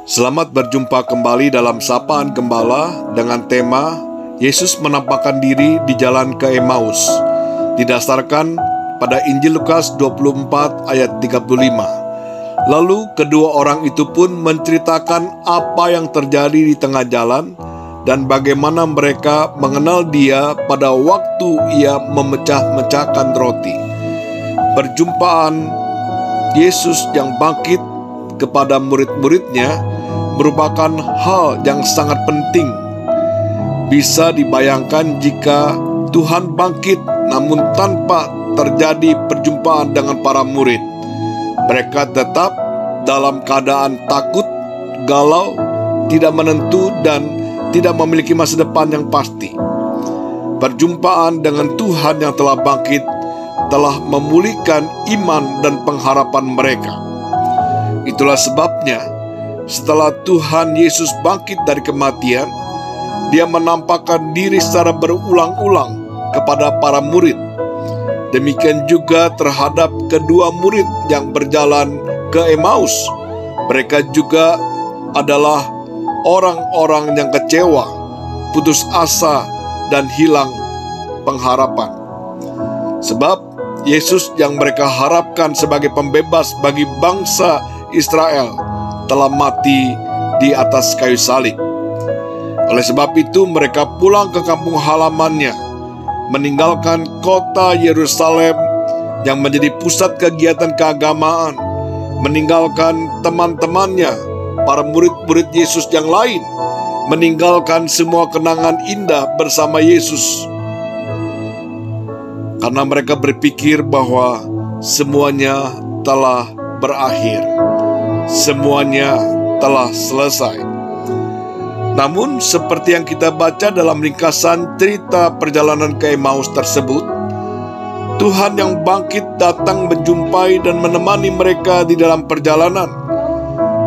Selamat berjumpa kembali dalam Sapaan Gembala dengan tema Yesus menampakkan diri di jalan ke Emmaus, didasarkan pada Injil Lukas 24 ayat 35. Lalu kedua orang itu pun menceritakan apa yang terjadi di tengah jalan dan bagaimana mereka mengenal Dia pada waktu Ia memecah-mecahkan roti. Perjumpaan Yesus yang bangkit kepada murid-muridnya merupakan hal yang sangat penting. Bisa dibayangkan jika Tuhan bangkit namun tanpa terjadi perjumpaan dengan para murid. Mereka tetap dalam keadaan takut, galau, tidak menentu, dan tidak memiliki masa depan yang pasti. Perjumpaan dengan Tuhan yang telah bangkit telah memulihkan iman dan pengharapan mereka. Itulah sebabnya setelah Tuhan Yesus bangkit dari kematian, Dia menampakkan diri secara berulang-ulang kepada para murid. Demikian juga terhadap kedua murid yang berjalan ke Emmaus. Mereka juga adalah orang-orang yang kecewa, putus asa, dan hilang pengharapan. Sebab Yesus yang mereka harapkan sebagai pembebas bagi bangsa Israel telah mati di atas kayu salib. Oleh sebab itu mereka pulang ke kampung halamannya, meninggalkan kota Yerusalem yang menjadi pusat kegiatan keagamaan, meninggalkan teman-temannya, para murid-murid Yesus yang lain, meninggalkan semua kenangan indah bersama Yesus. Karena mereka berpikir bahwa semuanya telah berakhir. Semuanya telah selesai. Namun seperti yang kita baca dalam ringkasan cerita perjalanan ke Emmaus tersebut, Tuhan yang bangkit datang menjumpai dan menemani mereka di dalam perjalanan.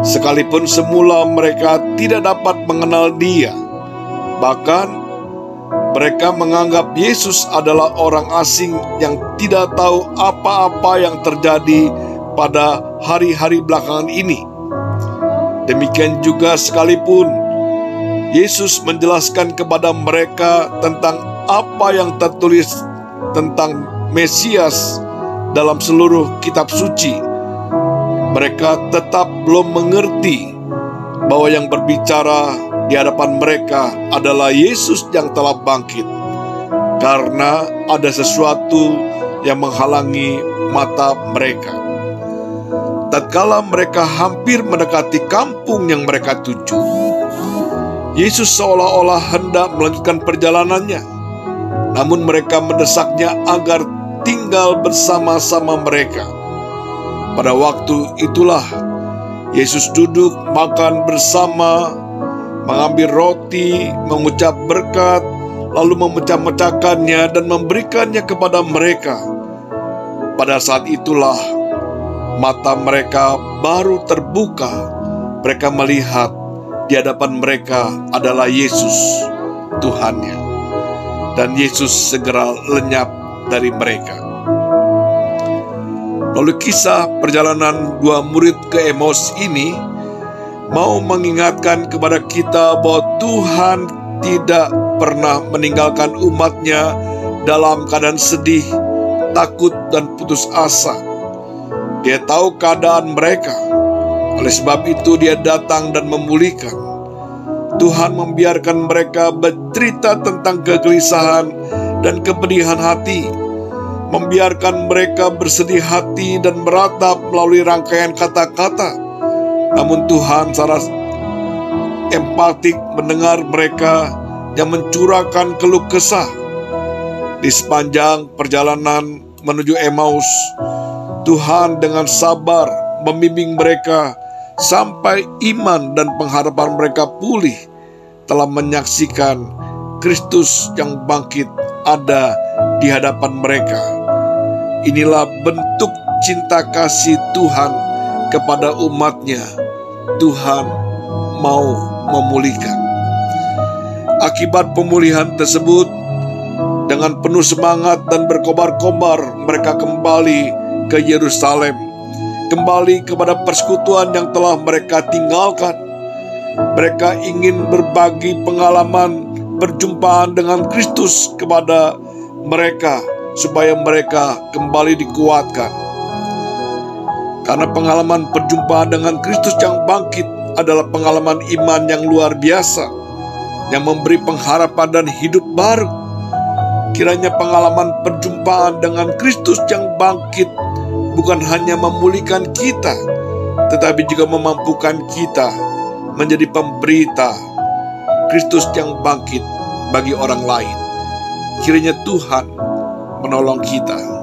Sekalipun semula mereka tidak dapat mengenal Dia, bahkan mereka menganggap Yesus adalah orang asing yang tidak tahu apa-apa yang terjadi pada hari-hari belakangan ini. Demikian juga sekalipun Yesus menjelaskan kepada mereka tentang apa yang tertulis tentang Mesias dalam seluruh kitab suci, mereka tetap belum mengerti bahwa yang berbicara di hadapan mereka adalah Yesus yang telah bangkit, karena ada sesuatu yang menghalangi mata mereka. Tatkala mereka hampir mendekati kampung yang mereka tuju, Yesus seolah-olah hendak melanjutkan perjalanannya. Namun mereka mendesaknya agar tinggal bersama-sama mereka. Pada waktu itulah Yesus duduk makan bersama, mengambil roti, mengucap berkat, lalu memecah-mecahkannya dan memberikannya kepada mereka. Pada saat itulah mata mereka baru terbuka. Mereka melihat di hadapan mereka adalah Yesus, Tuhannya. Dan Yesus segera lenyap dari mereka. Lalu kisah perjalanan dua murid ke Emmaus ini mau mengingatkan kepada kita bahwa Tuhan tidak pernah meninggalkan umatnya dalam keadaan sedih, takut, dan putus asa. Dia tahu keadaan mereka. Oleh sebab itu Dia datang dan memulihkan. Tuhan membiarkan mereka bercerita tentang kegelisahan dan kepedihan hati, membiarkan mereka bersedih hati dan meratap melalui rangkaian kata-kata. Namun Tuhan secara empatik mendengar mereka yang mencurahkan keluh kesah. Di sepanjang perjalanan menuju Emmaus, Tuhan dengan sabar membimbing mereka sampai iman dan pengharapan mereka pulih, telah menyaksikan Kristus yang bangkit ada di hadapan mereka. Inilah bentuk cinta kasih Tuhan kepada umatnya. Tuhan mau memulihkan. Akibat pemulihan tersebut, dengan penuh semangat dan berkobar-kobar mereka kembali ke Yerusalem, kembali kepada persekutuan yang telah mereka tinggalkan. Mereka ingin berbagi pengalaman perjumpaan dengan Kristus kepada mereka, supaya mereka kembali dikuatkan. Karena pengalaman perjumpaan dengan Kristus yang bangkit adalah pengalaman iman yang luar biasa, yang memberi pengharapan dan hidup baru. Kiranya pengalaman perjumpaan dengan Kristus yang bangkit bukan hanya memulihkan kita, tetapi juga memampukan kita menjadi pemberita Kristus yang bangkit bagi orang lain. Kiranya Tuhan menolong kita.